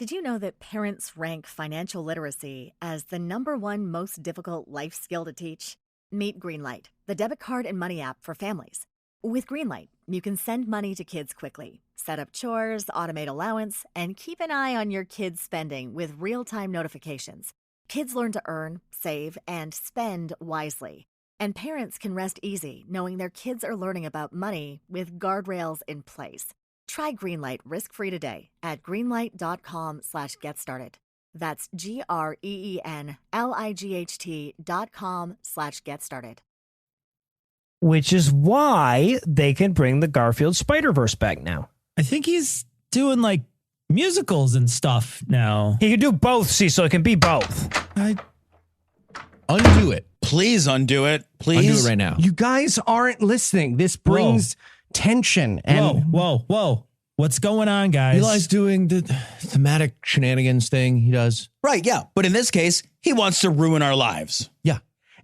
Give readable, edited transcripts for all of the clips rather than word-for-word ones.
Did you know that parents rank financial literacy as the #1 most difficult life skill to teach? Meet Greenlight, the debit card and money app for families. With Greenlight, you can send money to kids quickly, set up chores, automate allowance, and keep an eye on your kids' spending with real-time notifications. Kids learn to earn, save, and spend wisely. And parents can rest easy knowing their kids are learning about money with guardrails in place. Try Greenlight risk-free today at greenlight.com/getstarted. That's GREENLIGHT.com/getstarted. Which is why they can bring the Garfield Spider-Verse back now. I think he's doing like musicals and stuff now. He can do both, Cecil. It can be both. Undo it. Please undo it. Please. Undo it right now. You guys aren't listening. This brings tension. And Whoa. What's going on, guys? Eli's doing the thematic shenanigans thing he does. Right, yeah. But in this case, he wants to ruin our lives. Yeah.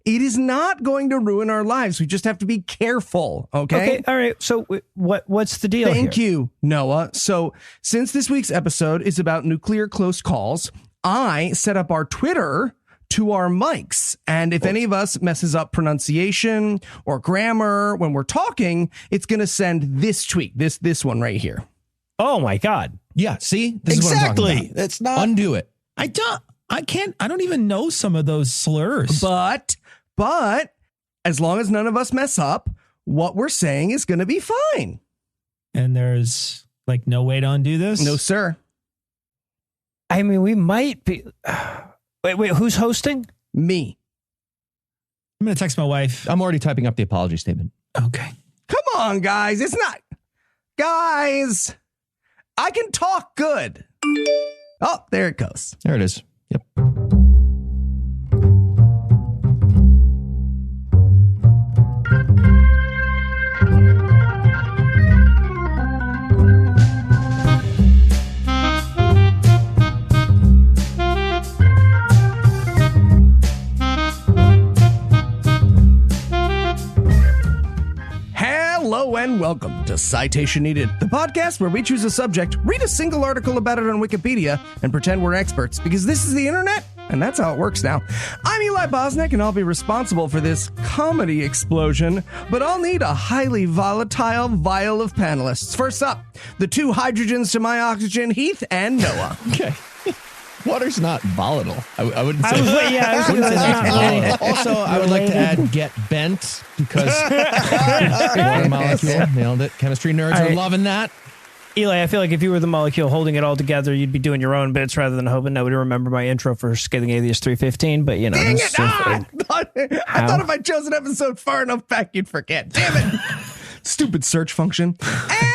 it is not going to ruin our lives. We just have to be careful. Okay. All right. So what's the deal? Thank you, Noah. So since this week's episode is about nuclear close calls, I set up our Twitter to our mics. And if any of us messes up pronunciation or grammar when we're talking, it's going to send this tweet, this one right here. Oh my God. Yeah. See, this is what I'm talking about. It's not. Undo it. I don't even know some of those slurs. But as long as none of us mess up, what we're saying is going to be fine. And there's like no way to undo this? No, sir. I mean, we might be. Wait, who's hosting? Me. I'm going to text my wife. I'm already typing up the apology statement. Okay. Come on, guys. It's not. Guys, I can talk good. Oh, there it goes. There it is. Yep. Hello and welcome to Citation Needed, the podcast where we choose a subject, read a single article about it on Wikipedia, and pretend we're experts, because this is the internet, and that's how it works now. I'm Eli Bosnick, and I'll be responsible for this comedy explosion, but I'll need a highly volatile vial of panelists. First up, the two hydrogens to my oxygen, Heath and Noah. Okay. Water's not volatile. I wouldn't say. Also, I would like to add get bent because water molecule. Nailed it. Chemistry nerds are loving that. Eli, I feel like if you were the molecule holding it all together, you'd be doing your own bits rather than hoping nobody would remember my intro for Scathing Atheist 315. But, you know. Dang it! I thought if I chose an episode far enough back, you'd forget. Damn it. Stupid search function.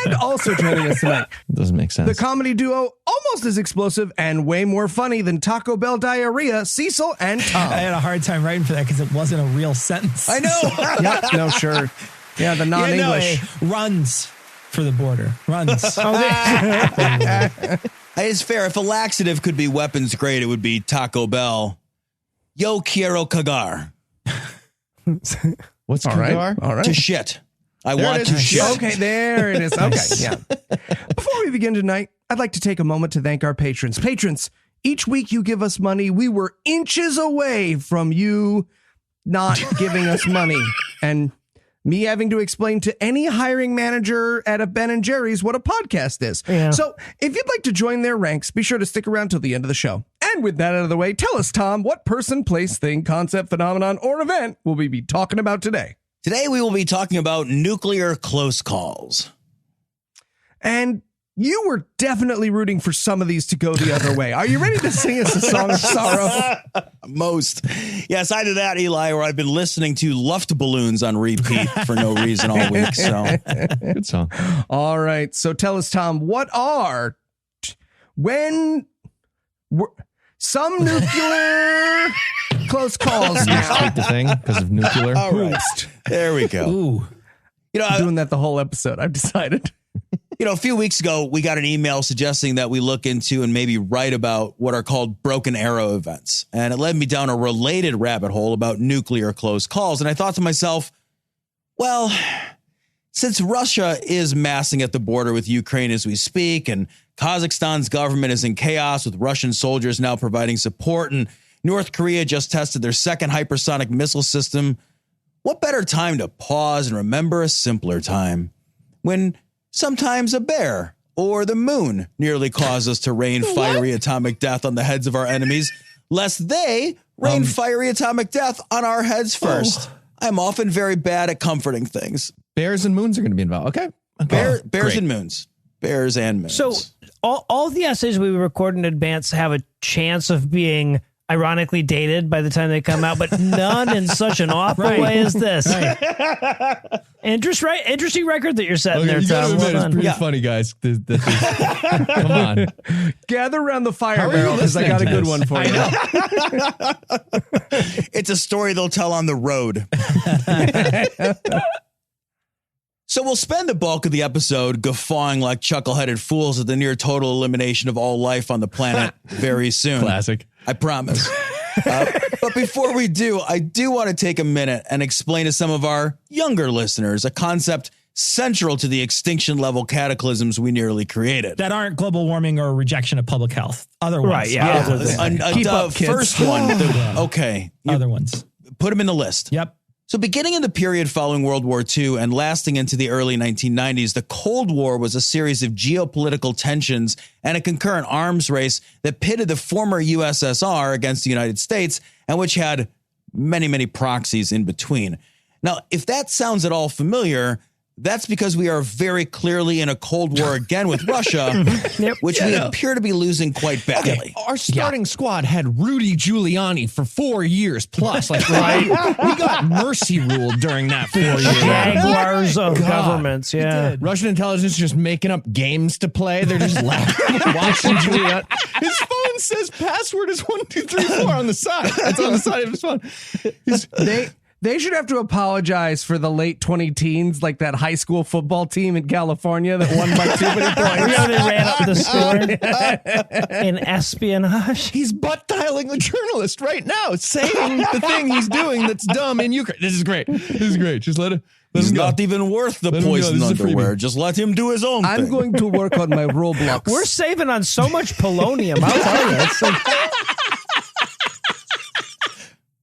And also joining us tonight. It doesn't make sense. The comedy duo, almost as explosive and way more funny than Taco Bell diarrhea, Cecil and Tom. I had a hard time writing for that because it wasn't a real sentence. I know. Yeah, no, sure. Yeah, the non-English. Runs for the border. Runs. It's fair. If a laxative could be weapons grade, it would be Taco Bell. Yo quiero cagar. What's all cagar? right. All right. To shit. I want to shit. Okay, there it is. Okay, yeah. Before we begin tonight, I'd like to take a moment to thank our patrons. Patrons, each week you give us money. We were inches away from you not giving us money. And me having to explain to any hiring manager at a Ben & Jerry's what a podcast is. Yeah. So if you'd like to join their ranks, be sure to stick around till the end of the show. And with that out of the way, tell us, Tom, what person, place, thing, concept, phenomenon, or event will we be talking about today? Today we will be talking about nuclear close calls. And you were definitely rooting for some of these to go the other way. Are you ready to sing us a song of sorrow? Most. Yes, I did that, Eli, where I've been listening to Luftballoons on repeat for no reason all week. So Good song. All right. So tell us, Tom, some nuclear close calls now. Tweet the thing because of nuclear. all right. There we go. Ooh. I'm doing that the whole episode. I've decided. A few weeks ago, we got an email suggesting that we look into and maybe write about what are called broken arrow events. And it led me down a related rabbit hole about nuclear close calls. And I thought to myself, well, Since Russia is massing at the border with Ukraine as we speak, and Kazakhstan's government is in chaos with Russian soldiers now providing support, and North Korea just tested their second hypersonic missile system, what better time to pause and remember a simpler time when sometimes a bear or the moon nearly caused us to rain fiery atomic death on the heads of our enemies, lest they rain fiery atomic death on our heads first. I'm often very bad at comforting things. Bears and moons are going to be involved. Okay. Bears great. and moons. Bears and moons. So all the essays we record in advance have a chance of being ironically dated by the time they come out, but none in such an awful way as this. Interesting record that you're setting there, you gotta Tom. admit, Well it's pretty done. funny, guys. Come on. Gather around the fire How are you barrel because I got a listening good to one this? for you. It's a story they'll tell on the road. So we'll spend the bulk of the episode guffawing like chuckle-headed fools at the near total elimination of all life on the planet very soon. Classic. I promise. But before we do, I do want to take a minute and explain to some of our younger listeners a concept central to the extinction level cataclysms we nearly created. That aren't global warming or rejection of public health. Other ones. Right, yeah. Keep up, The kids. first one. Okay. Other ones. Put them in the list. Yep. So beginning in the period following World War II and lasting into the early 1990s, the Cold War was a series of geopolitical tensions and a concurrent arms race that pitted the former USSR against the United States and which had many, many proxies in between. Now, if that sounds at all familiar, that's because we are very clearly in a Cold War again with Russia, which we appear to be losing quite badly. Our starting squad had Rudy Giuliani for 4 years plus. Like, right? We got mercy ruled during that 4 years. Jaguars of governments, yeah. Russian intelligence just making up games to play. They're just laughing, watching Giuliani. His phone says password is 1234 on the side. It's on the side of his phone. They should have to apologize for the late 20-teens, like that high school football team in California that won by too many points. You know, they ran up the score in espionage. He's butt dialing the journalist right now, saying the thing he's doing that's dumb in Ukraine. This is great. This is great. Just let him He's go. not even worth the Let him go. poison This is a freebie. underwear. Just let him do his own thing. I'm going to work on my Roblox. We're saving on so much polonium. I'll tell you. It's like,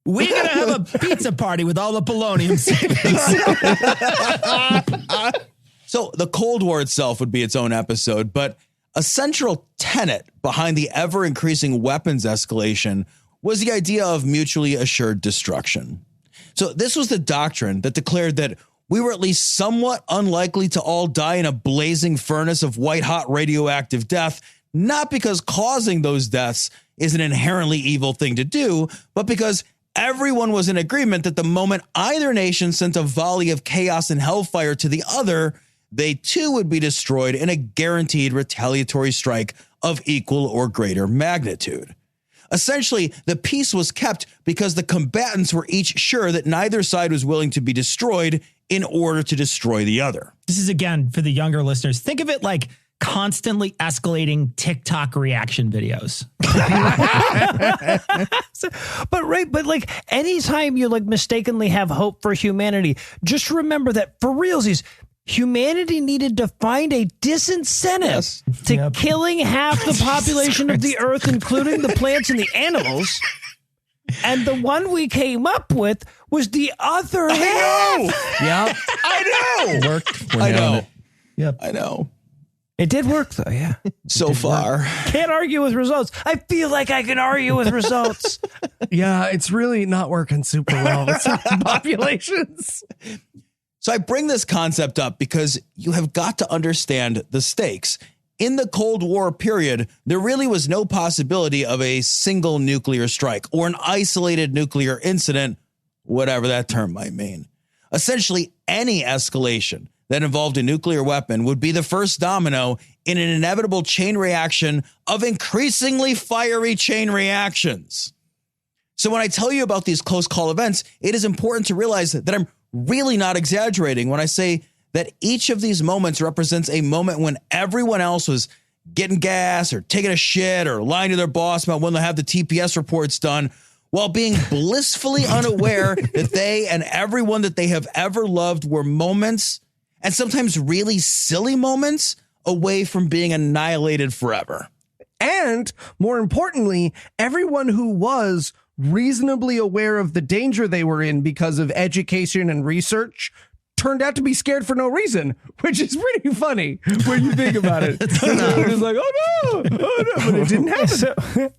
We're going to have a pizza party with all the polonium savings. So the Cold War itself would be its own episode, but a central tenet behind the ever-increasing weapons escalation was the idea of mutually assured destruction. So this was the doctrine that declared that we were at least somewhat unlikely to all die in a blazing furnace of white-hot radioactive death, not because causing those deaths is an inherently evil thing to do, but because everyone was in agreement that the moment either nation sent a volley of chaos and hellfire to the other, they too would be destroyed in a guaranteed retaliatory strike of equal or greater magnitude. Essentially, the peace was kept because the combatants were each sure that neither side was willing to be destroyed in order to destroy the other. This is, again, for the younger listeners, think of it like constantly escalating TikTok reaction videos. but like anytime you like mistakenly have hope for humanity, just remember that for realsies, humanity needed to find a disincentive to killing half the population of the earth, including the plants and the animals. And the one we came up with was the other half. Yeah. I know. Worked. I know. It. Yep. I know. It did work, though, yeah. So far. Can't argue with results. I feel like I can argue with results. Yeah, it's really not working super well with certain populations. So I bring this concept up because you have got to understand the stakes. In the Cold War period, there really was no possibility of a single nuclear strike or an isolated nuclear incident, whatever that term might mean. Essentially, any escalation that involved a nuclear weapon would be the first domino in an inevitable chain reaction of increasingly fiery chain reactions. So when I tell you about these close call events, it is important to realize that I'm really not exaggerating when I say that each of these moments represents a moment when everyone else was getting gas or taking a shit or lying to their boss about when they'll have the TPS reports done, while being blissfully unaware that they and everyone that they have ever loved were moments and sometimes really silly moments away from being annihilated forever. And more importantly, everyone who was reasonably aware of the danger they were in because of education and research turned out to be scared for no reason, which is pretty funny when you think about it. It's like, oh no, but it didn't happen.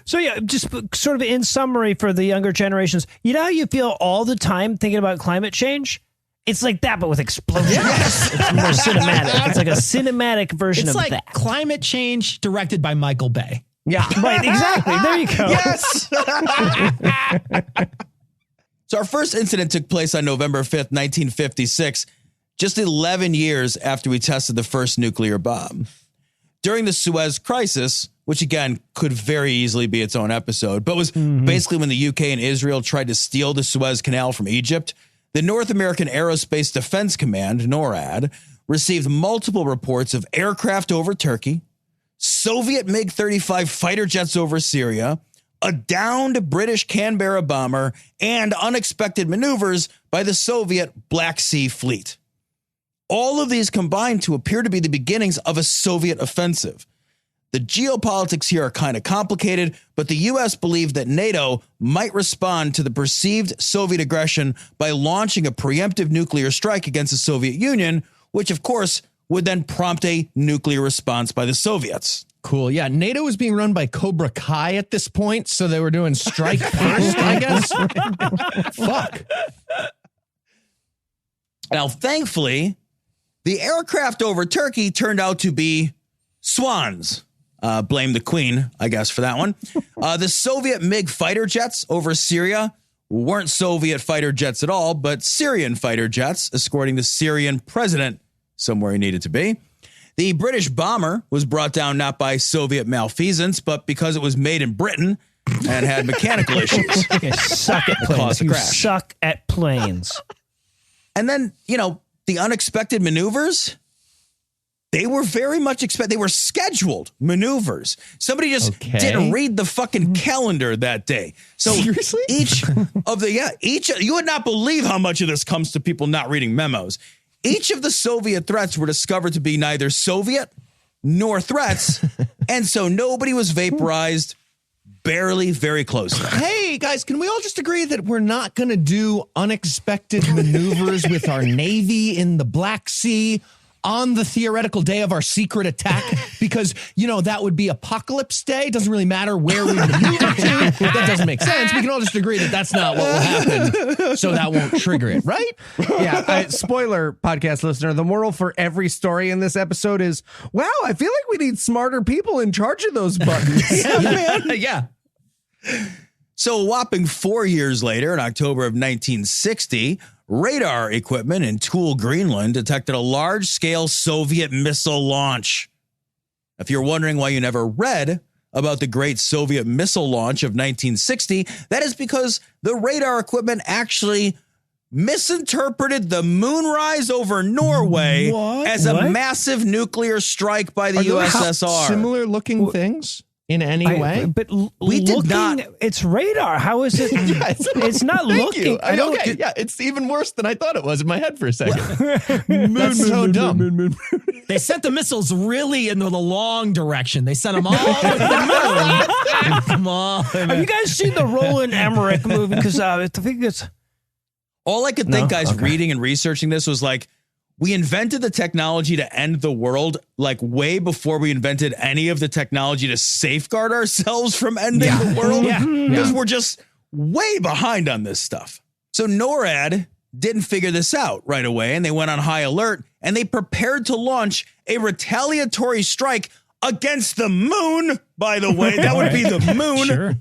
So yeah, just sort of in summary for the younger generations, you know how you feel all the time thinking about climate change? It's like that, but with explosions. Yes. It's more cinematic. It's like a cinematic version It's of like that. Climate Change directed by Michael Bay. Yeah. Right, exactly. There you go. Yes. So our first incident took place on November 5th, 1956, just 11 years after we tested the first nuclear bomb. During the Suez Crisis, which again could very easily be its own episode, but was basically when the UK and Israel tried to steal the Suez Canal from Egypt, the North American Aerospace Defense Command, NORAD, received multiple reports of aircraft over Turkey, Soviet MiG-35 fighter jets over Syria, a downed British Canberra bomber, and unexpected maneuvers by the Soviet Black Sea Fleet. All of these combined to appear to be the beginnings of a Soviet offensive. The geopolitics here are kind of complicated, but the U.S. believed that NATO might respond to the perceived Soviet aggression by launching a preemptive nuclear strike against the Soviet Union, which, of course, would then prompt a nuclear response by the Soviets. Cool. Yeah. NATO was being run by Cobra Kai at this point, so they were doing strike first, I guess. Fuck. Now, thankfully, the aircraft over Turkey turned out to be Swans. Blame the Queen, I guess, for that one. The Soviet MiG fighter jets over Syria weren't Soviet fighter jets at all, but Syrian fighter jets escorting the Syrian president somewhere he needed to be. The British bomber was brought down not by Soviet malfeasance, but because it was made in Britain and had mechanical issues. You suck at planes. Caused a You crash. suck at planes. And then, the unexpected maneuvers, they were very much expected. They were scheduled maneuvers. Somebody just didn't read the fucking calendar that day. So seriously? You would not believe how much of this comes to people not reading memos. Each of the Soviet threats were discovered to be neither Soviet nor threats. And so nobody was vaporized, barely very close. Hey, guys, can we all just agree that we're not going to do unexpected maneuvers with our Navy in the Black Sea on the theoretical day of our secret attack? Because, that would be Apocalypse Day. It doesn't really matter where we maneuver to. That doesn't make sense. We can all just agree that that's not what will happen, so that won't trigger it, right? Yeah. Spoiler, podcast listener, the moral for every story in this episode is, wow, I feel like we need smarter people in charge of those buttons. Yeah, man. Yeah. So a whopping 4 years later, in October of 1960, radar equipment in Thule, Greenland, detected a large-scale Soviet missile launch. If you're wondering why you never read about the great Soviet missile launch of 1960, that is because the radar equipment actually misinterpreted the moonrise over Norway as a massive nuculear strike by the USSR. Similar looking things in any way? But we did not. It's radar. How is it? It's not looking. Yeah, it's even worse than I thought it was in my head for a second. That's so dumb. They sent the missiles really in the long direction. They sent them all over the moon. Come on. Have you guys seen the Roland Emmerich movie? Because I think it's... All I could think, guys, reading and researching this was like, we invented the technology to end the world like way before we invented any of the technology to safeguard ourselves from ending the world. Because we're just way behind on this stuff. So NORAD didn't figure this out right away, and they went on high alert, and they prepared to launch a retaliatory strike against the moon, by the way. That would be the moon. Sure.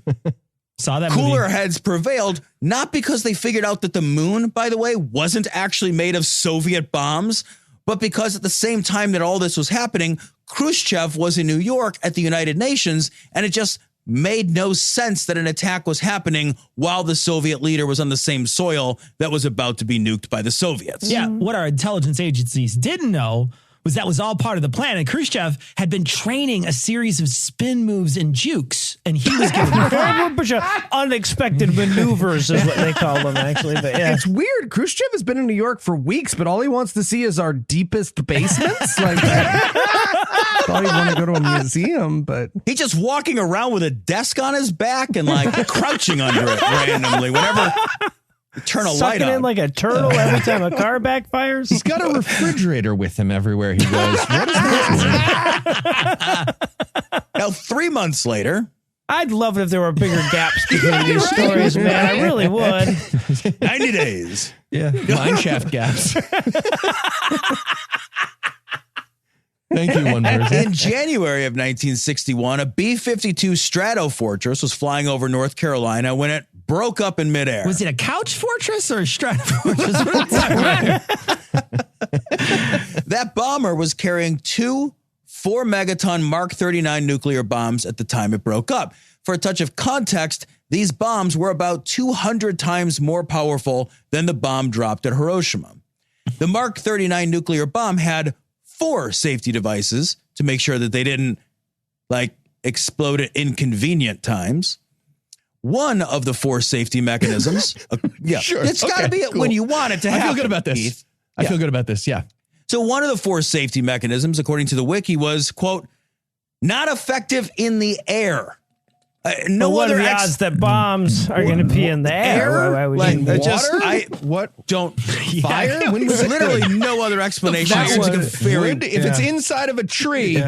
Saw that Cooler movie. heads prevailed, not because they figured out that the moon, by the way, wasn't actually made of Soviet bombs, but because at the same time that all this was happening, Khrushchev was in New York at the United Nations, and it just made no sense that an attack was happening while the Soviet leader was on the same soil that was about to be nuked by the Soviets. Yeah, what our intelligence agencies didn't know that was all part of the plan. And Khrushchev had been training a series of spin moves and jukes, and he was giving A bunch of unexpected maneuvers is what they call them, actually. But yeah. It's weird. Khrushchev has been in New York for weeks, but all he wants to see is our deepest basements. Like, thought he'd want to go to a museum, but He's just walking around with a desk on his back and like crouching under it randomly whenever you turn a light Sucking on. in like a turtle every time a car backfires. He's got a refrigerator with him everywhere he goes. What is that? Now, 3 months later, I'd love it if there were bigger gaps between these stories, man. I really would. 90 days. Yeah, mine shaft gaps. Thank you, one person. In January of 1961, a B-52 Stratofortress was flying over North Carolina when it broke up in midair. Was it a couch fortress or a Stratofortress? What are you talking about? That bomber was carrying 2 4-megaton Mark 39 nuclear bombs at the time it broke up. For a touch of context, these bombs were about 200 times more powerful than the bomb dropped at Hiroshima. The Mark 39 nuclear bomb had 4 safety devices to make sure that they didn't explode at inconvenient times. One of the 4 safety mechanisms, Sure. it's got to be it when you want it to happen. I feel good about this. Keith. I feel good about this. Yeah. So one of the 4 safety mechanisms, according to the wiki, was, quote, not effective in the air. No what other are the odds that bombs are going to be in the air? Why would you- What? Fire? There's literally no other explanation. That It's like a one very- would, if it's inside of a tree, we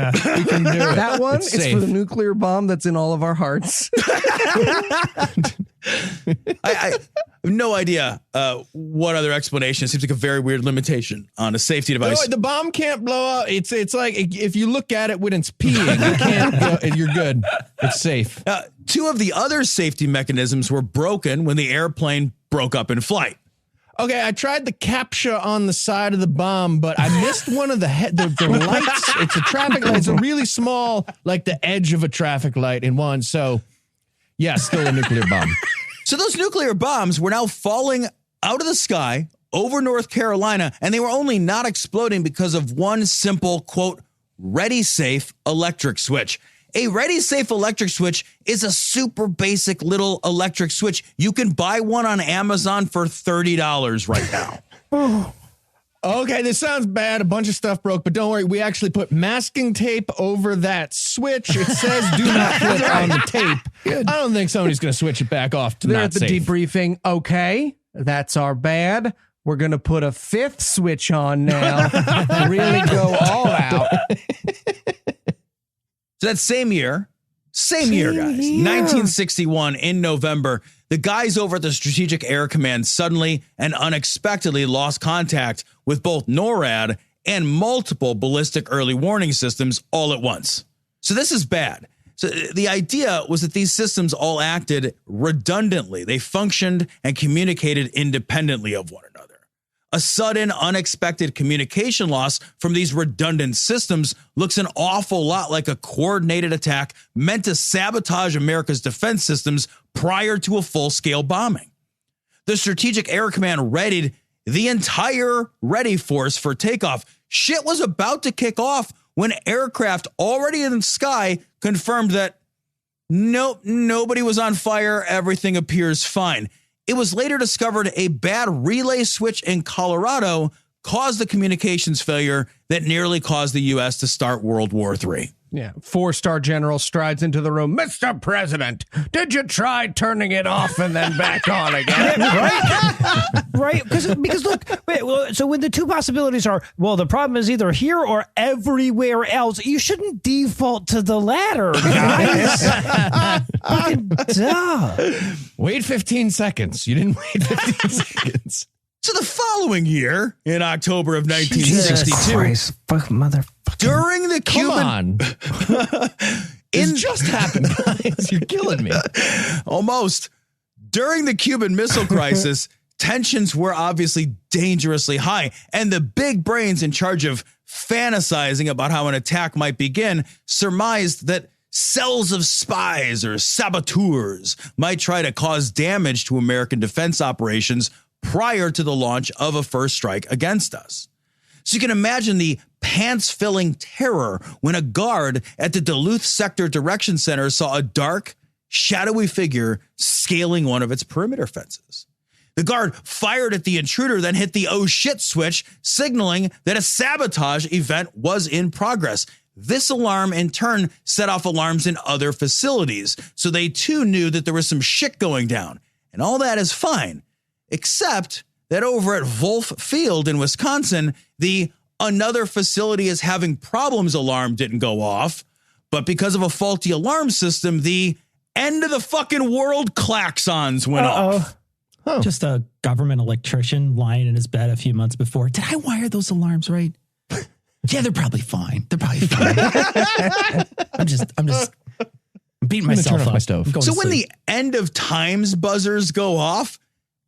can do it. that one It's is safe. for the nuclear bomb that's in all of our hearts. I have no idea what other explanation. It seems like a very weird limitation on a safety device. No, the bomb can't blow up. It's like if you look at it when it's peeing, you can't go, and you're good. It's safe. 2 of the other safety mechanisms were broken when the airplane broke up in flight. Okay, I tried the CAPTCHA on the side of the bomb, but I missed one of the lights. It's a traffic light. It's a really small, like the edge of a traffic light in one. So, yeah, still a nuclear bomb. So those nuclear bombs were now falling out of the sky over North Carolina, and they were only not exploding because of one simple, quote, ready safe electric switch. A ready safe electric switch is a super basic little electric switch. You can buy one on Amazon for $30 right now. Okay, this sounds bad. A bunch of stuff broke, but don't worry. We actually put masking tape over that switch. It says do not flip on the tape. Good. I don't think somebody's going to switch it back off to They're not at the safe. debriefing. Okay, that's our bad. We're going to put a 5th switch on now. Really go all out. So that same year, guys, 1961 in November, the guys over at the Strategic Air Command suddenly and unexpectedly lost contact with both NORAD and multiple ballistic early warning systems all at once. So this is bad. So the idea was that these systems all acted redundantly. They functioned and communicated independently of one another. A sudden, unexpected communication loss from these redundant systems looks an awful lot like a coordinated attack meant to sabotage America's defense systems prior to a full-scale bombing. The Strategic Air Command readied the entire ready force for takeoff. Shit was about to kick off when aircraft already in the sky confirmed that nope, nobody was on fire. Everything appears fine. It was later discovered a bad relay switch in Colorado caused the communications failure that nearly caused the U.S. to start World War III. Yeah. 4-star general strides into the room. Mr. President, did you try turning it off and then back on again? Right? Because look, so when the 2 possibilities are, well, the problem is either here or everywhere else, you shouldn't default to the latter, guys. Fucking duh. Wait 15 seconds. You didn't wait 15 seconds. So the following year, in October of 1962, Fuck motherfucker. during the Cuban... It just happened, guys. You're killing me. Almost. During the Cuban Missile Crisis, tensions were obviously dangerously high, and the big brains in charge of fantasizing about how an attack might begin surmised that cells of spies or saboteurs might try to cause damage to American defense operations prior to the launch of a first strike against us. So you can imagine the pants-filling terror when a guard at the Duluth Sector Direction Center saw a dark, shadowy figure scaling one of its perimeter fences. The guard fired at the intruder, then hit the oh shit switch, signaling that a sabotage event was in progress. This alarm, in turn, set off alarms in other facilities, so they too knew that there was some shit going down. And all that is fine, except that over at Wolf Field in Wisconsin, the another facility is having problems alarm didn't go off, but because of a faulty alarm system, the end of the fucking world klaxons went off. Oh. Just a government electrician lying in his bed a few months before. Did I wire those alarms right? Yeah, they're probably fine. They're probably fine. I'm just beating myself up. My stove. So when the end of times buzzers go off,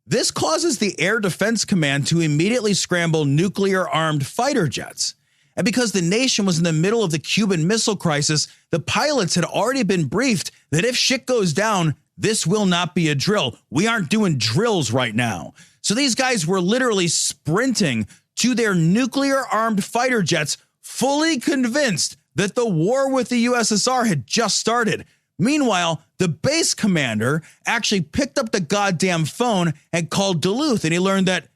this causes the Air Defense Command to immediately scramble nuclear-armed fighter jets. And because the nation was in the middle of the Cuban Missile Crisis, the pilots had already been briefed that if shit goes down, this will not be a drill. We aren't doing drills right now. So these guys were literally sprinting to their nuclear-armed fighter jets, fully convinced that the war with the USSR had just started. Meanwhile, the base commander actually picked up the goddamn phone and called Duluth, and he learned that,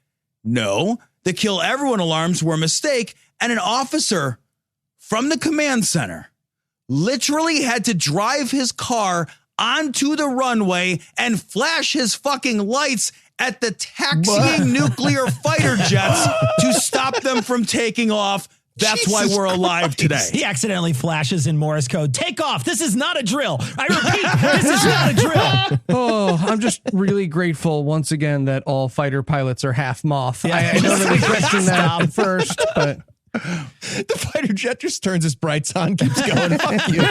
no, the kill everyone alarms were a mistake, and an officer from the command center literally had to drive his car onto the runway and flash his fucking lights at the taxiing nuclear fighter jets to stop them from taking off. That's why we're alive today. He accidentally flashes in Morse code. Take off. This is not a drill. I repeat, this is not a drill. Oh, I'm just really grateful once again that all fighter pilots are half moth. Yeah. I know that we questioned that at first, but the fighter jet just turns its brights on, keeps going. Fuck you.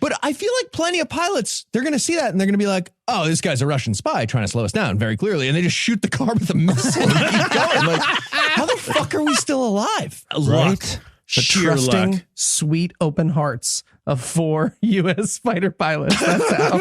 But I feel like plenty of pilots, they're going to see that and they're going to be like, oh, this guy's a Russian spy trying to slow us down very clearly. And they just shoot the car with a missile and keep going. Like, how the fuck are we still alive? Luck. the Sheer trusting, luck. sweet, open hearts of 4 U.S. fighter pilots. That's how.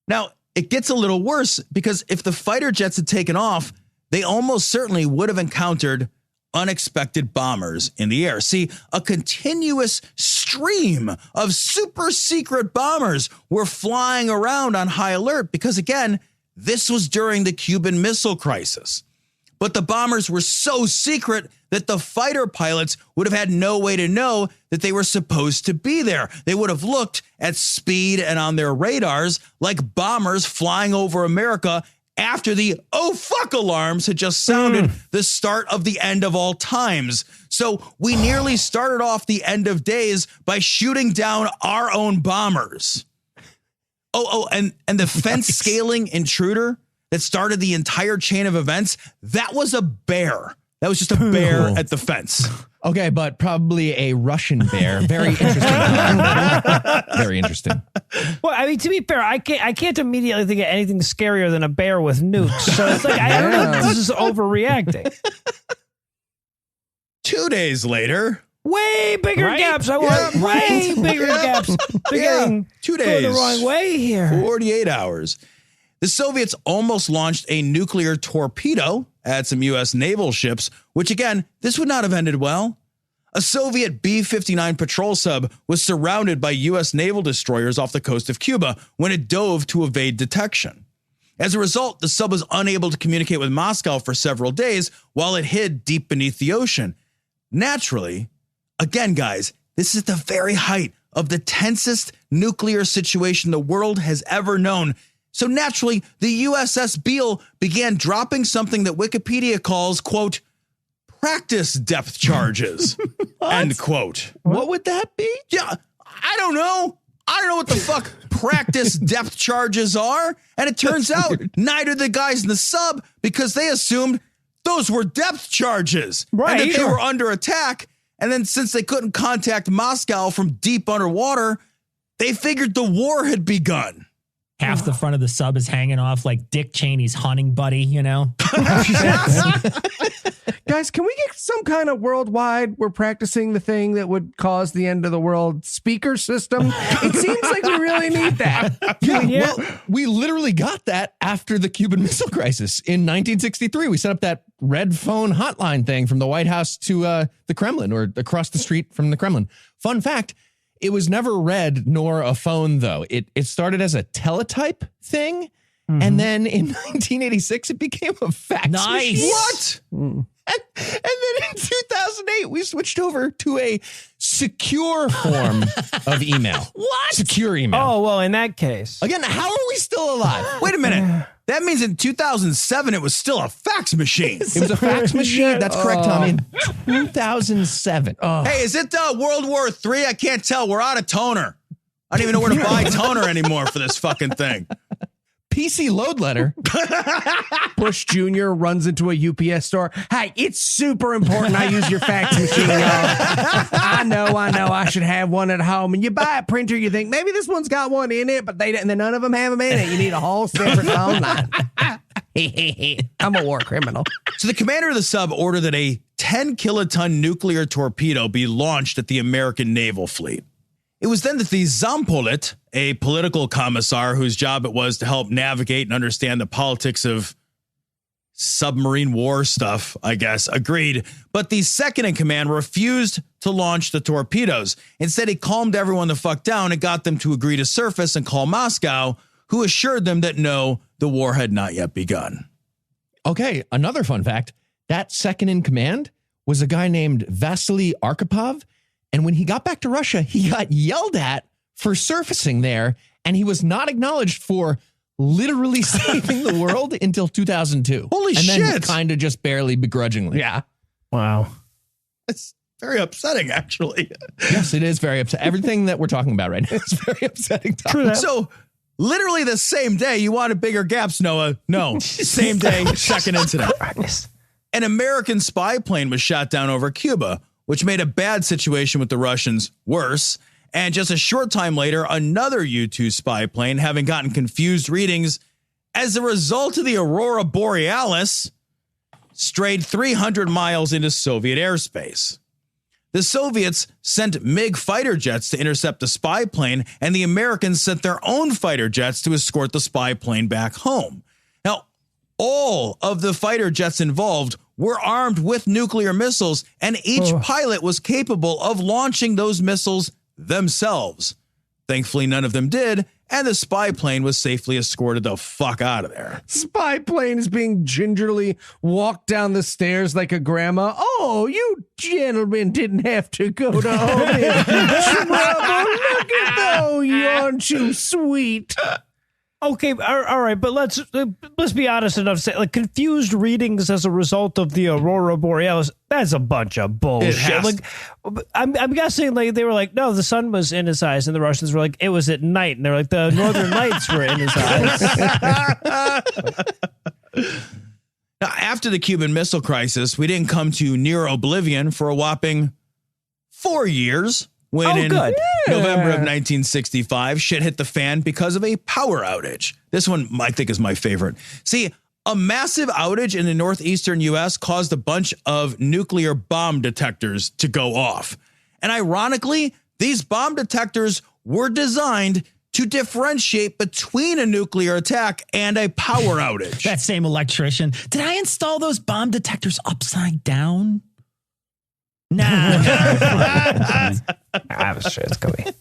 Now, it gets a little worse because if the fighter jets had taken off, they almost certainly would have encountered unexpected bombers in the air. See, a continuous stream of super secret bombers were flying around on high alert because, again, this was during the Cuban Missile Crisis. But the bombers were so secret that the fighter pilots would have had no way to know that they were supposed to be there. They would have looked at speed and on their radars like bombers flying over America after the oh fuck alarms had just sounded the start of the end of all times. So we nearly started off the end of days by shooting down our own bombers. And the fence scaling intruder that started the entire chain of events, that was a bear. That was just a bear at the fence. Okay, but probably a Russian bear. Very interesting. Very interesting. Well, I mean, to be fair, I can't immediately think of anything scarier than a bear with nukes. So it's like, I don't know if this is overreacting. 2 days later. Way bigger gaps. I want way bigger gaps. They're getting 2 days. going the wrong way here. 48 hours. The Soviets almost launched a nuclear torpedo at some U.S. naval ships, which again, this would not have ended well. A Soviet B-59 patrol sub was surrounded by U.S. naval destroyers off the coast of Cuba when it dove to evade detection. As a result, the sub was unable to communicate with Moscow for several days while it hid deep beneath the ocean. Naturally, again, guys, this is the very height of the tensest nuclear situation the world has ever known. So naturally, the USS Beale began dropping something that Wikipedia calls, quote, practice depth charges, end quote. What would that be? Yeah, I don't know. I don't know what the fuck practice depth charges are. And it turns out neither the guys in the sub, because they assumed those were depth charges. Right. And that they were under attack. And then since they couldn't contact Moscow from deep underwater, they figured the war had begun. Half the front of the sub is hanging off like Dick Cheney's hunting buddy, you know? Guys, can we get some kind of worldwide, we're practicing the thing that would cause the end of the world speaker system? It seems like we really need that. Yeah, well, we literally got that after the Cuban Missile Crisis in 1963. We set up that red phone hotline thing from the White House to the Kremlin, or across the street from the Kremlin. Fun fact, it was never red nor a phone, though. It started as a teletype thing, and then in 1986, it became a fax machine. What? And then in 2008, we switched over to a secure form of email. What? Secure email. Oh, well, in that case. Again, how are we still alive? Wait a minute. That means in 2007, it was still a fax machine. It was a fax machine. That's correct, Tom. In 2007. Hey, is it World War III? I can't tell. We're out of toner. I don't even know where to buy toner anymore for this fucking thing. PC load letter. Bush Jr. runs into a UPS store. Hey, it's super important I use your fax machine, y'all. I know. I should have one at home. And you buy a printer, you think, maybe this one's got one in it, but and then none of them have them in it. You need a whole separate phone line. I'm a war criminal. So the commander of the sub ordered that a 10-kiloton nuclear torpedo be launched at the American naval fleet. It was then that the Zampolit, a political commissar whose job it was to help navigate and understand the politics of submarine war stuff, I guess, agreed. But the second in command refused to launch the torpedoes. Instead, he calmed everyone the fuck down and got them to agree to surface and call Moscow, who assured them that no, the war had not yet begun. Okay, another fun fact. That second in command was a guy named Vasily Arkhipov. And when he got back to Russia, he got yelled at for surfacing there, and he was not acknowledged for literally saving the world until 2002. Holy shit. And then kind of just barely begrudgingly. Yeah. Wow. It's very upsetting, actually. Yes, it is very upsetting. Everything that we're talking about right now is very upsetting. True. So literally the same day, you wanted bigger gaps, Noah. No, same day, second incident. An American spy plane was shot down over Cuba, which made a bad situation with the Russians worse. And just a short time later, another U-2 spy plane, having gotten confused readings as a result of the Aurora Borealis, strayed 300 miles into Soviet airspace. The Soviets sent MiG fighter jets to intercept the spy plane, and the Americans sent their own fighter jets to escort the spy plane back home. Now, all of the fighter jets involved were armed with nuclear missiles, and each pilot was capable of launching those missiles themselves. Thankfully, none of them did, and the spy plane was safely escorted the fuck out of there. Spy plane is being gingerly walked down the stairs like a grandma. Oh, you gentlemen didn't have to go to home in trouble. Look at those, aren't you sweet? Okay, all right, but let's be honest enough to say, like, confused readings as a result of the Aurora Borealis, that's a bunch of bullshit. Like, I'm guessing, like, they were like, no, the sun was in his eyes, and the Russians were like, it was at night, and they're like, the northern lights were in his eyes. Now, after the Cuban Missile Crisis, we didn't come to near oblivion for a whopping 4 years. When in November of 1965, shit hit the fan because of a power outage. This one, I think, is my favorite. See, a massive outage in the northeastern U.S. caused a bunch of nuclear bomb detectors to go off. And ironically, these bomb detectors were designed to differentiate between a nuclear attack and a power outage. That same electrician. Did I install those bomb detectors upside down? Nah. It's going.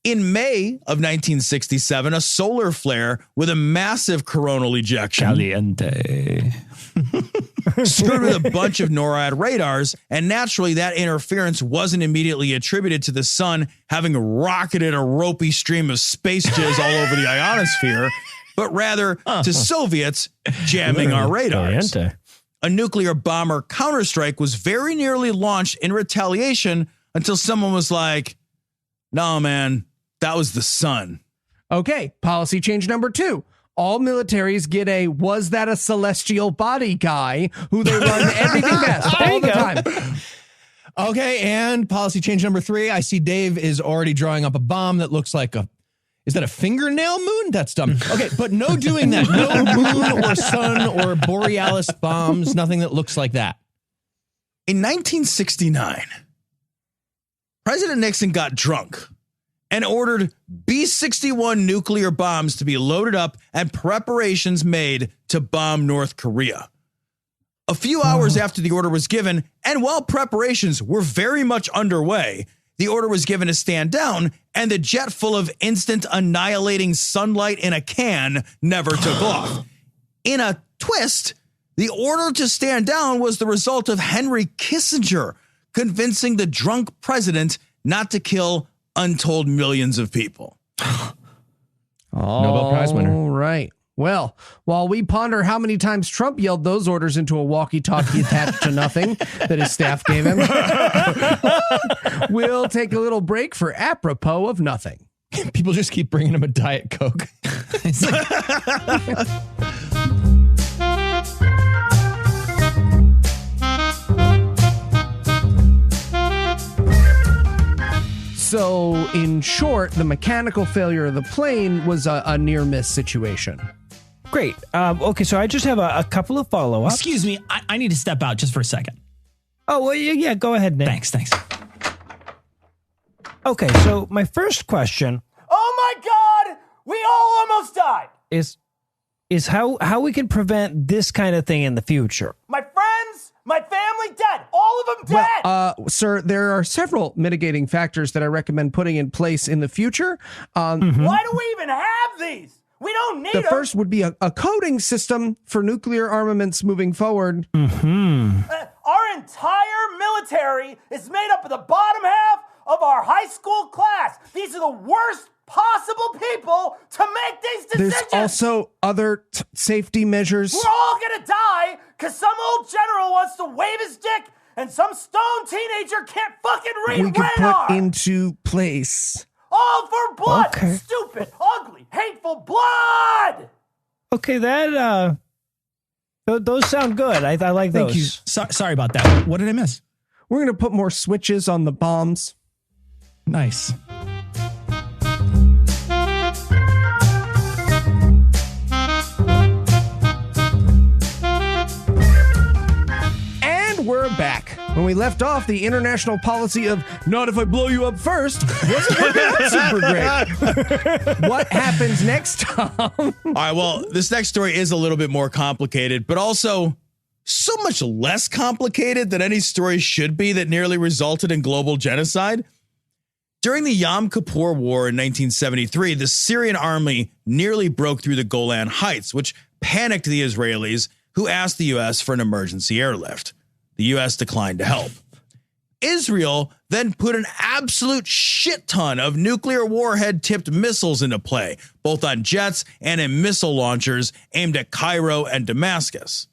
In May of 1967, a solar flare with a massive coronal ejection Caliente. screwed with a bunch of NORAD radars, and naturally that interference wasn't immediately attributed to the sun having rocketed a ropey stream of space jizz all over the ionosphere, but rather to Soviets jamming our radars. Caliente. A nuclear bomber counterstrike was very nearly launched in retaliation until someone was like, no, man, that was the sun. Okay, policy change number 2. All militaries get a was that a celestial body guy who they run everything past all the time. Okay, and policy change number 3. I see Dave is already drawing up a bomb that looks like is that a fingernail moon? That's dumb. Okay, but no doing that. No moon or sun or borealis bombs, nothing that looks like that. In 1969, President Nixon got drunk and ordered B-61 nuclear bombs to be loaded up and preparations made to bomb North Korea. A few hours after the order was given, and while preparations were very much underway, the order was given to stand down, and the jet full of instant annihilating sunlight in a can never took off. In a twist, the order to stand down was the result of Henry Kissinger convincing the drunk president not to kill untold millions of people. Nobel Prize winner. All right. Well, while we ponder how many times Trump yelled those orders into a walkie-talkie attached to nothing that his staff gave him, we'll take a little break for apropos of nothing. People just keep bringing him a Diet Coke. So, in short, the mechanical failure of the plane was a near-miss situation. Great. Okay, so I just have a couple of follow-ups. Excuse me, I need to step out just for a second. Oh, well, yeah, go ahead, Nick. Thanks. Okay, so my first question... Oh my God! We all almost died! Is how we can prevent this kind of thing in the future. My friends, my family dead! All of them dead! Well, sir, there are several mitigating factors that I recommend putting in place in the future. Why do we even have these? We don't need them. The first would be a coding system for nuclear armaments moving forward. Our entire military is made up of the bottom half of our high school class. These are the worst possible people to make these decisions. There's also other safety measures. We're all gonna die because some old general wants to wave his dick and some stone teenager can't fucking read we could radar. put into place. All for blood. Okay. Stupid, ugly, hateful blood. Okay, that those sound good. I like those. Thank you. Sorry about that. What did I miss? We're going to put more switches on the bombs. Nice. And we're back. When we left off, the international policy of not if I blow you up first wasn't working out super great. What happens next, Tom? All right, well, this next story is a little bit more complicated, but also so much less complicated than any story should be that nearly resulted in global genocide. During the Yom Kippur War in 1973, the Syrian army nearly broke through the Golan Heights, which panicked the Israelis, who asked the U.S. for an emergency airlift. The U.S. declined to help. Israel then put an absolute shit ton of nuclear warhead-tipped missiles into play, both on jets and in missile launchers aimed at Cairo and Damascus.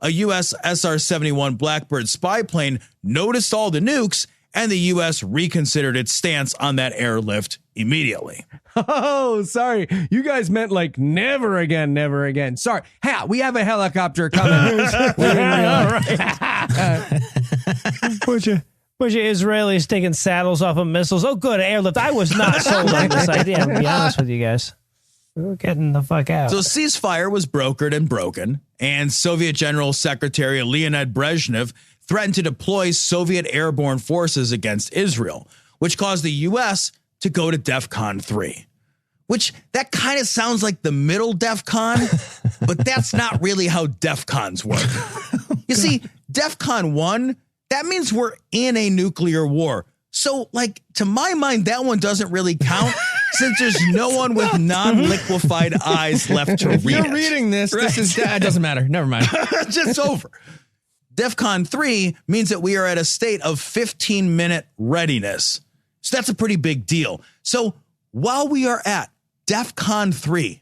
A U.S. SR-71 Blackbird spy plane noticed all the nukes, and the U.S. reconsidered its stance on that airlift immediately. Oh, sorry. You guys meant like never again, never again. Sorry. Ha, we have a helicopter coming. Bunch of Israelis taking saddles off of missiles. Oh, good, airlift. I was not sold on this idea, to be honest with you guys. We're getting the fuck out. So ceasefire was brokered and broken, and Soviet General Secretary Leonid Brezhnev threatened to deploy Soviet airborne forces against Israel, which caused the U.S. to go to DEFCON 3, which that kind of sounds like the middle DEFCON, but that's not really how DEFCONs work. You see, DEFCON 1, that means we're in a nuclear war. So, like, to my mind, that one doesn't really count since there's no one with non-liquefied eyes left to read You're it. reading this. Right. This is it doesn't matter. Never mind. Just over. DEFCON 3 means that we are at a state of 15-minute readiness. So that's a pretty big deal. So while we are at DEFCON 3,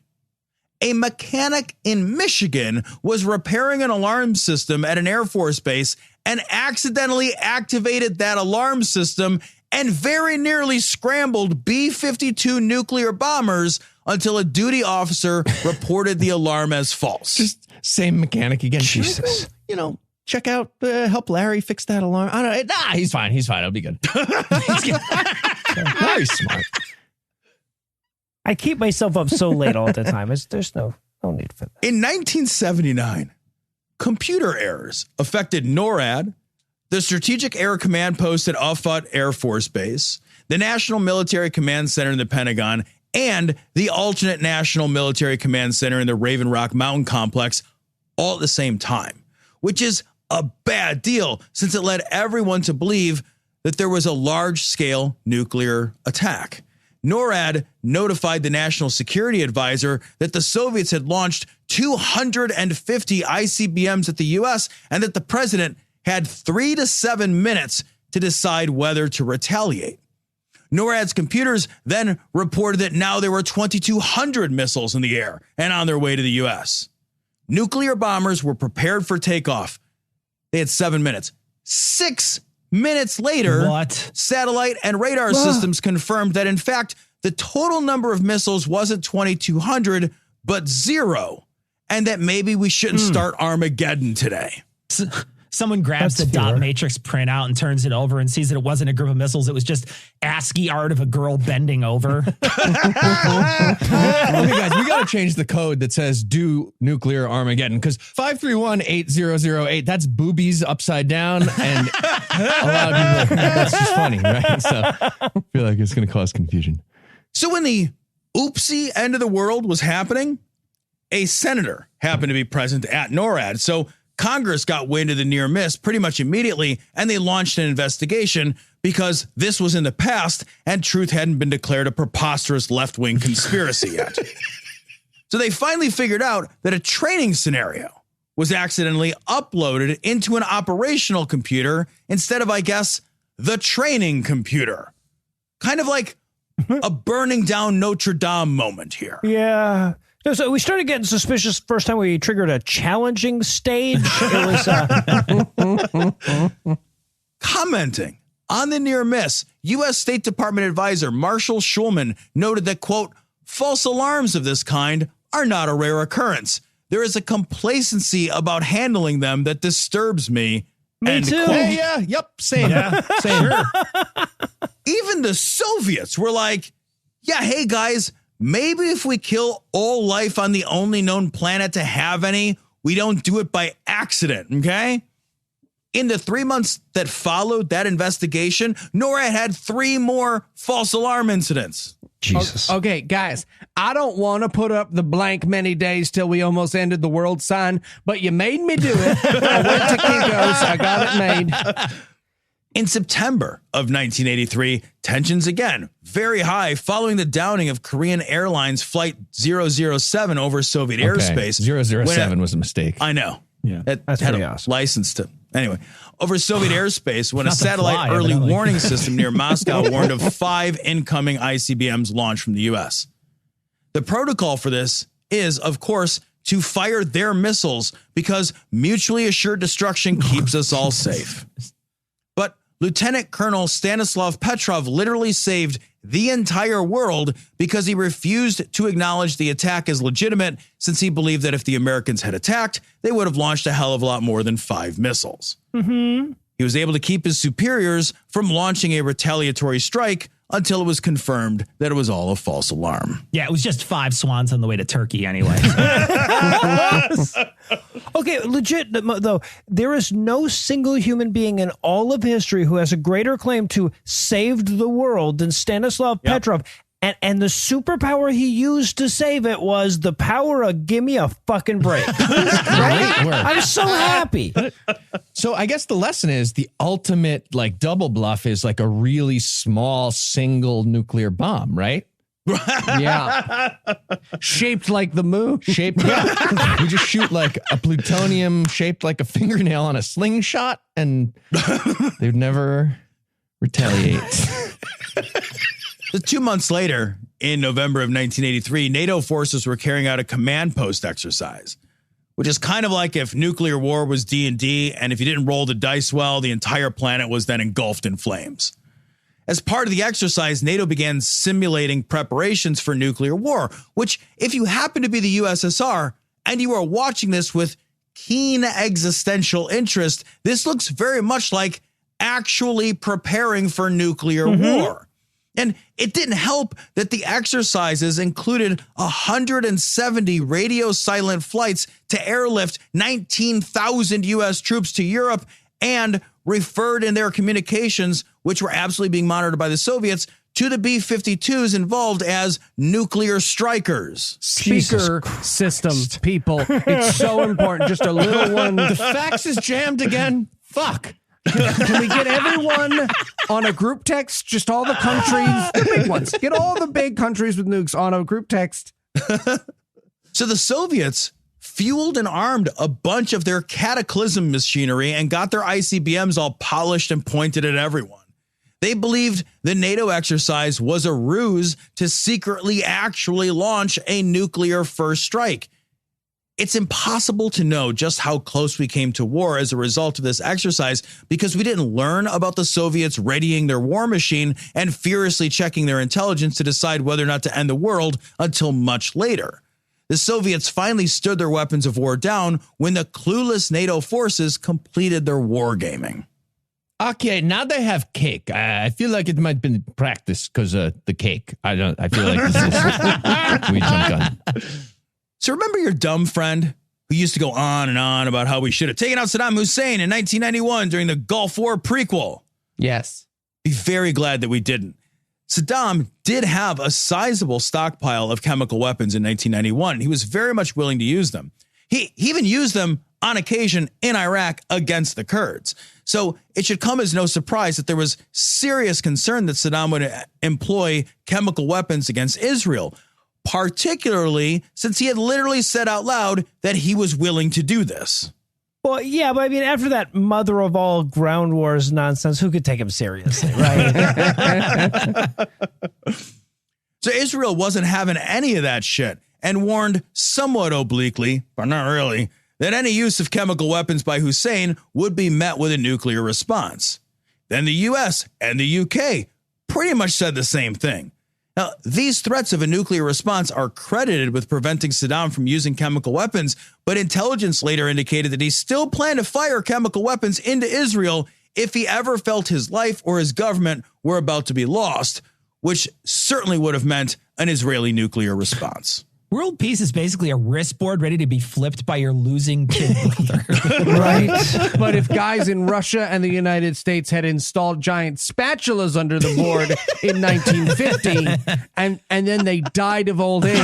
a mechanic in Michigan was repairing an alarm system at an Air Force base and accidentally activated that alarm system and very nearly scrambled B-52 nuclear bombers until a duty officer reported the alarm as false. Just same mechanic again. Jesus. You know, check out, help Larry fix that alarm. I don't know. Nah, he's fine. He's fine. It'll be good. Very smart. I keep myself up so late all the time. There's no need for that. In 1979, computer errors affected NORAD, the Strategic Air Command Post at Offutt Air Force Base, the National Military Command Center in the Pentagon, and the alternate National Military Command Center in the Raven Rock Mountain Complex all at the same time, which is a bad deal since it led everyone to believe that there was a large-scale nuclear attack. NORAD notified the National Security Advisor that the Soviets had launched 250 ICBMs at the U.S. and that the president had 3 to 7 minutes to decide whether to retaliate. NORAD's computers then reported that now there were 2,200 missiles in the air and on their way to the U.S. Nuclear bombers were prepared for takeoff. They had 7 minutes. 6 minutes later, satellite and radar systems confirmed that, in fact, the total number of missiles wasn't 2,200, but 0, and that maybe we shouldn't start Armageddon today. Someone grabs the dot matrix printout and turns it over and sees that it wasn't a group of missiles. It was just ASCII art of a girl bending over. Okay, guys, we got to change the code that says do nuclear Armageddon, because 531-8008, that's boobies upside down. And a lot of people, that's just funny, right? So I feel like it's going to cause confusion. So when the oopsie end of the world was happening, a senator happened to be present at NORAD. So Congress got wind of the near miss pretty much immediately, and they launched an investigation because this was in the past and truth hadn't been declared a preposterous left-wing conspiracy yet. So they finally figured out that a training scenario was accidentally uploaded into an operational computer instead of, I guess, the training computer. Kind of like a burning down Notre Dame moment here. Yeah. So we started getting suspicious first time we triggered a challenging stage. It was commenting on the near miss. U.S. State Department advisor Marshall Schulman noted that, quote, false alarms of this kind are not a rare occurrence. There is a complacency about handling them that disturbs me. Me too. Yeah, yep, same. Yeah, same. Even the Soviets were like, yeah, hey, guys, maybe if we kill all life on the only known planet to have any, we don't do it by accident, okay? In the 3 months that followed that investigation, NORAD had 3 more false alarm incidents. Jesus. Okay, guys, I don't want to put up the blank many days till we almost ended the world sign, but you made me do it. I went to Kinko's. I got it made. In September of 1983, tensions again very high following the downing of Korean Airlines Flight 007 over Soviet airspace. 007 was a mistake. I know. Yeah, that's pretty awesome. License to. Anyway, over Soviet airspace when a Not to satellite fly, early evidently. warning system near Moscow warned of 5 incoming ICBMs launched from the U.S. The protocol for this is, of course, to fire their missiles because mutually assured destruction keeps us all safe. But Lieutenant Colonel Stanislav Petrov literally saved the entire world because he refused to acknowledge the attack as legitimate, since he believed that if the Americans had attacked, they would have launched a hell of a lot more than 5 missiles. Mm-hmm. He was able to keep his superiors from launching a retaliatory strike until it was confirmed that it was all a false alarm. Yeah, it was just 5 swans on the way to Turkey anyway. Okay, legit, though, there is no single human being in all of history who has a greater claim to saved the world than Stanislav Petrov. And the superpower he used to save it was the power of give me a fucking break. Right? I'm so happy. So I guess the lesson is the ultimate like double bluff is like a really small single nuclear bomb, right? Yeah. Shaped like the moon. Shaped, yeah. You just shoot like a plutonium shaped like a fingernail on a slingshot and they'd never retaliate. 2 months later, in November of 1983, NATO forces were carrying out a command post exercise, which is kind of like if nuclear war was D&D, and if you didn't roll the dice well, the entire planet was then engulfed in flames. As part of the exercise, NATO began simulating preparations for nuclear war, which, if you happen to be the USSR and you are watching this with keen existential interest, this looks very much like actually preparing for nuclear war. And it didn't help that the exercises included 170 radio silent flights to airlift 19,000 U.S. troops to Europe and referred in their communications, which were absolutely being monitored by the Soviets, to the B-52s involved as nuclear strikers. Speaker system, people. It's so important. Just a little one. The fax is jammed again. Fuck. Can we get everyone on a group text? Just all the countries, the big ones. Get all the big countries with nukes on a group text. So the Soviets fueled and armed a bunch of their cataclysm machinery and got their ICBMs all polished and pointed at everyone. They believed the NATO exercise was a ruse to secretly actually launch a nuclear first strike. It's impossible to know just how close we came to war as a result of this exercise because we didn't learn about the Soviets readying their war machine and furiously checking their intelligence to decide whether or not to end the world until much later. The Soviets finally stood their weapons of war down when the clueless NATO forces completed their wargaming. Okay, now they have cake. I feel like it might have been practice because of the cake. I feel like this is we jumped on. So remember your dumb friend who used to go on and on about how we should have taken out Saddam Hussein in 1991 during the Gulf War prequel? Yes. Be very glad that we didn't. Saddam did have a sizable stockpile of chemical weapons in 1991, and he was very much willing to use them. He even used them on occasion in Iraq against the Kurds. So it should come as no surprise that there was serious concern that Saddam would employ chemical weapons against Israel, particularly since he had literally said out loud that he was willing to do this. Well, yeah, but I mean, after that mother of all ground wars nonsense, who could take him seriously, right? So Israel wasn't having any of that shit and warned somewhat obliquely, but not really, that any use of chemical weapons by Hussein would be met with a nuclear response. Then the US and the UK pretty much said the same thing. Now, these threats of a nuclear response are credited with preventing Saddam from using chemical weapons, but intelligence later indicated that he still planned to fire chemical weapons into Israel if he ever felt his life or his government were about to be lost, which certainly would have meant an Israeli nuclear response. World peace is basically a wristboard ready to be flipped by your losing kid brother. Right. But if guys in Russia and the United States had installed giant spatulas under the board in 1950 and then they died of old age.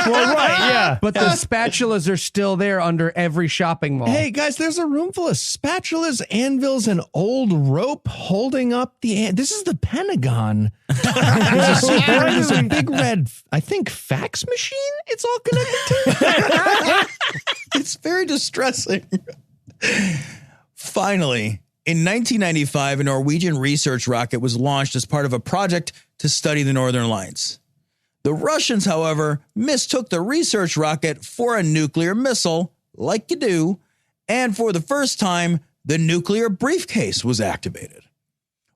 Well, right, yeah. But the spatulas are still there under every shopping mall. Hey, guys, there's a room full of spatulas, anvils, and old rope holding up the... This is the Pentagon. There's a big red, I think, fax machine it's all connected to. It's very distressing. Finally, in 1995, a Norwegian research rocket was launched as part of a project to study the Northern Lights. The Russians, however, mistook the research rocket for a nuclear missile, like you do, and for the first time, the nuclear briefcase was activated.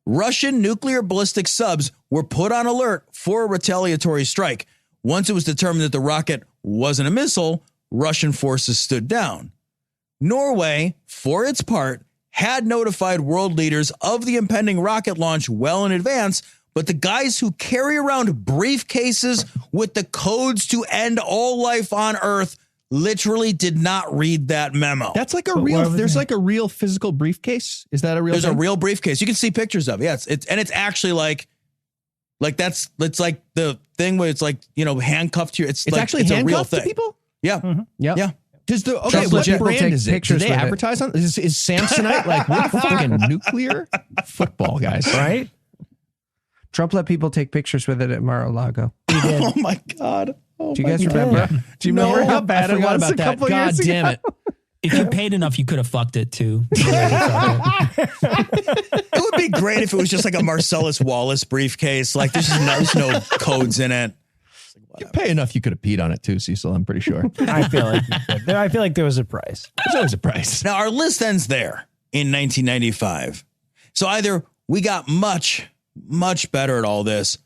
Russian nuclear ballistic subs were put on alert for a retaliatory strike. Once it was determined that the rocket wasn't a missile, Russian forces stood down. Norway, for its part, had notified world leaders of the impending rocket launch well in advance, but the guys who carry around briefcases with the codes to end all life on Earth literally did not read that memo. That's like a real, there's like a real physical briefcase. Is that a real There's thing? a real briefcase. You can see pictures of it. Yeah, it's actually like it's like the thing where it's like, you know, handcuffed to you. It's like, actually it's handcuffed a real thing. to people? Yeah. Mm-hmm. Yep. Yeah. Does the okay? Trump What let people brand take is it? Do pictures they with it. advertise on? Is Samsonite like we're fucking nuclear football guys, Right? Trump let people take pictures with it at Mar-a-Lago. Oh my God. Do you guys remember? Do you remember how bad I it forgot was about a that. couple God years damn ago? it! If you paid enough, you could have fucked it too. It would be great if it was just like a Marcellus Wallace briefcase. Like there's no codes in it. You pay enough, you could have peed on it too, Cecil. I'm pretty sure. I feel like you could. I feel like there was a price. There's always a price. Now our list ends there in 1995. So either we got much better at all this,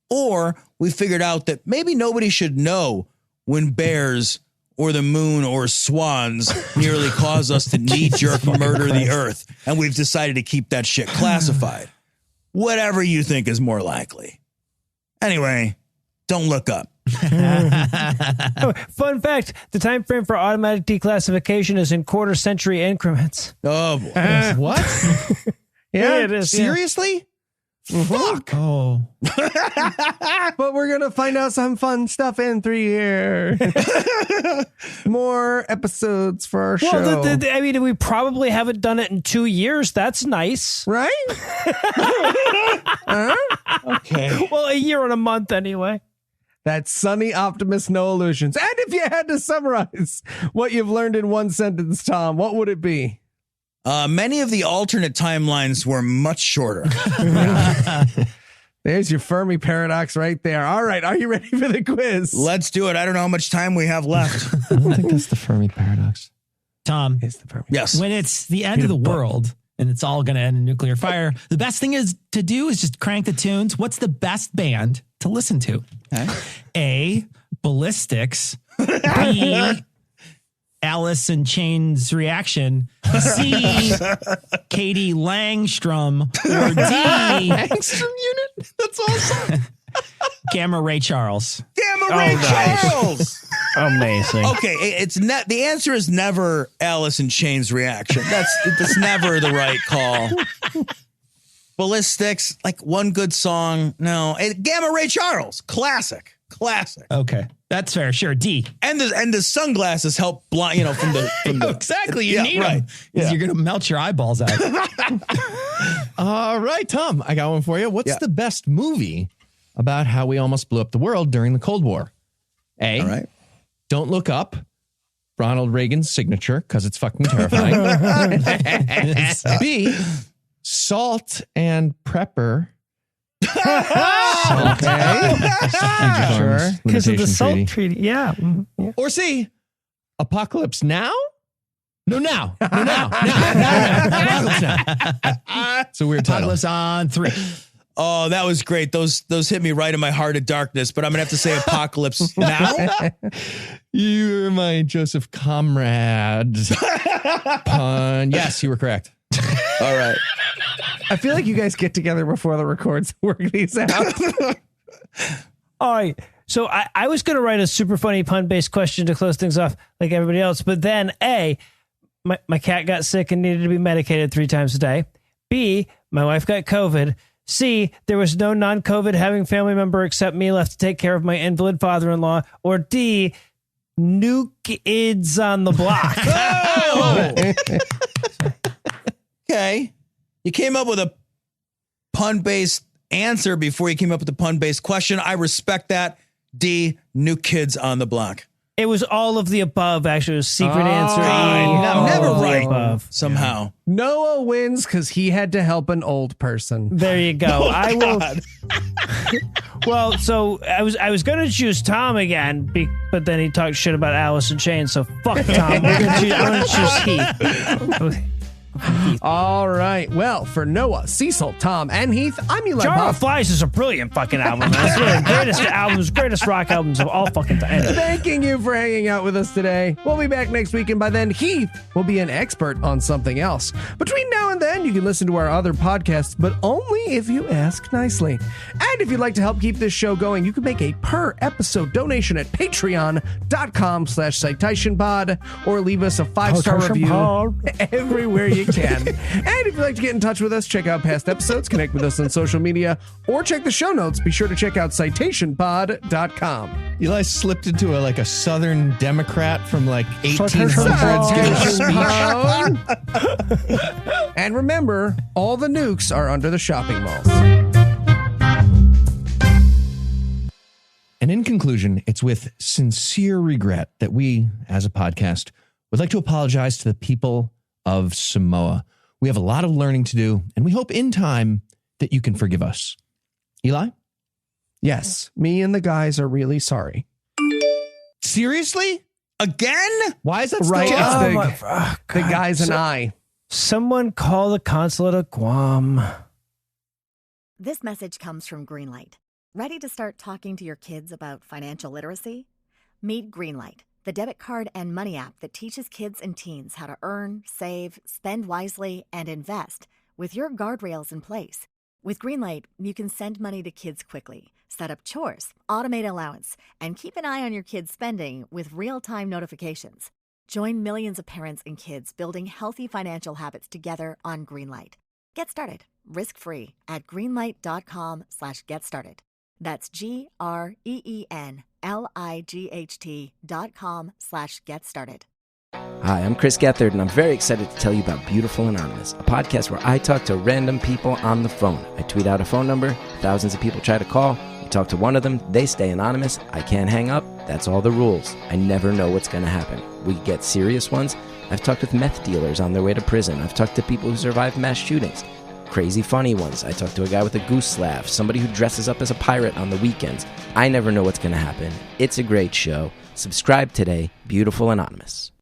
or we figured out that maybe nobody should know when bears or the moon or swans nearly cause us to knee-jerk murder the earth, and we've decided to keep that shit classified. Whatever you think is more likely. Anyway, don't look up. Fun fact, the time frame for automatic declassification is in quarter century increments. Oh, boy. What? Yeah, it is. Seriously? Fuck. Oh, But we're going to find out some fun stuff in 3 years. More episodes for our show. Well, I mean, we probably haven't done it in 2 years. That's nice. Right? Okay. Well, a year and a month anyway. That's Sunny Optimist, No Illusions. And if you had to summarize what you've learned in one sentence, Tom, what would it be? Many of the alternate timelines were much shorter. There's your Fermi paradox right there. All right. Are you ready for the quiz? Let's do it. I don't know how much time we have left. I don't think that's the Fermi paradox. Tom, It's the Fermi. Yes. when it's the end of the world and it's all going to end in nuclear fire, the best thing is to do is just crank the tunes. What's the best band to listen to? Okay. A, Ballistics. B, Alice in Chains Reaction. C, Katie Langstrom. Or D, Angstrom unit? That's awesome. Gamma Ray Charles. Gamma Ray Charles. Amazing. Okay, the answer is never Alice in Chains Reaction. That's never the right call. Ballistics, like one good song. No, Gamma Ray Charles, classic. Okay, that's fair. Sure. D. And the sunglasses help blind, from the Exactly. You Yeah, need right. them. 'Cause you're going to melt your eyeballs out. All right, Tom, I got one for you. What's the best movie about how we almost blew up the world during the Cold War? A, All right. Don't Look Up, Ronald Reagan's signature, because it's fucking terrifying. B, Salt and Prepper. Okay. Sure. Because of the SALT treaty. Yeah. Mhm. Yeah. Or C, Apocalypse Now? No, now. Apocalypse Now. It's a weird title. Apocalypse on 3. Oh, that was great. Those hit me right in my heart of darkness, but I'm going to have to say Apocalypse Now. You're my Joseph Comrade. Pun. Yes, you were correct. All right. I feel like you guys get together before the records to work these out. All right. So I was going to write a super funny pun-based question to close things off like everybody else. But then A, my cat got sick and needed to be medicated 3 times a day. B, my wife got COVID. C, there was no non-COVID having family member except me left to take care of my invalid father-in-law. Or D, new kids on the block. Okay. You came up with a pun-based answer before you came up with a pun-based question. I respect that. D, new kids on the block. It was all of the above, actually. It was secret answer E. I'm never all of the right above. somehow. Noah wins because he had to help an old person. There you go. I will. Well, so I was going to choose Tom again, but then he talked shit about Alice in Chains. So fuck Tom. I'm going to choose Heath. All right. Well, for Noah, Cecil, Tom, and Heath, I'm Eli Jar of Bob. Flies is a brilliant fucking album. It's one of the greatest rock albums of all fucking time. Thanking you for hanging out with us today. We'll be back next week, and by then, Heath will be an expert on something else. Between now and then, you can listen to our other podcasts, but only if you ask nicely. And if you'd like to help keep this show going, you can make a per-episode donation at patreon.com/citationpod or leave us a 5-star review everywhere you can. And if you'd like to get in touch with us, check out past episodes, connect with us on social media, or check the show notes, be sure to check out citationpod.com. Eli slipped into a Southern Democrat from 1800s giving a speech. And remember, all the nukes are under the shopping malls. And in conclusion, it's with sincere regret that we, as a podcast, would like to apologize to the people of Samoa. We have a lot of learning to do, and we hope in time that you can forgive us. Eli? Yes, me and the guys are really sorry. Seriously? Again? Why is that Right, still it's the guys and I. Someone call the consulate of Guam. This message comes from Greenlight. Ready to start talking to your kids about financial literacy? Meet Greenlight, the debit card and money app that teaches kids and teens how to earn, save, spend wisely, and invest with your guardrails in place. With Greenlight, you can send money to kids quickly, set up chores, automate allowance, and keep an eye on your kids' spending with real-time notifications. Join millions of parents and kids building healthy financial habits together on Greenlight. Get started risk-free at greenlight.com/get-started. That's GREENLIGHT.com/get-started. Hi, I'm Chris Gethard, and I'm very excited to tell you about Beautiful Anonymous, a podcast where I talk to random people on the phone. I tweet out a phone number, thousands of people try to call. You talk to one of them, they stay anonymous. I can't hang up. That's all the rules. I never know what's going to happen. We get serious ones. I've talked with meth dealers on their way to prison. I've talked to people who survived mass shootings. Crazy funny ones. I talked to a guy with a goose laugh, somebody who dresses up as a pirate on the weekends. I never know what's going to happen. It's a great show. Subscribe today. Beautiful Anonymous.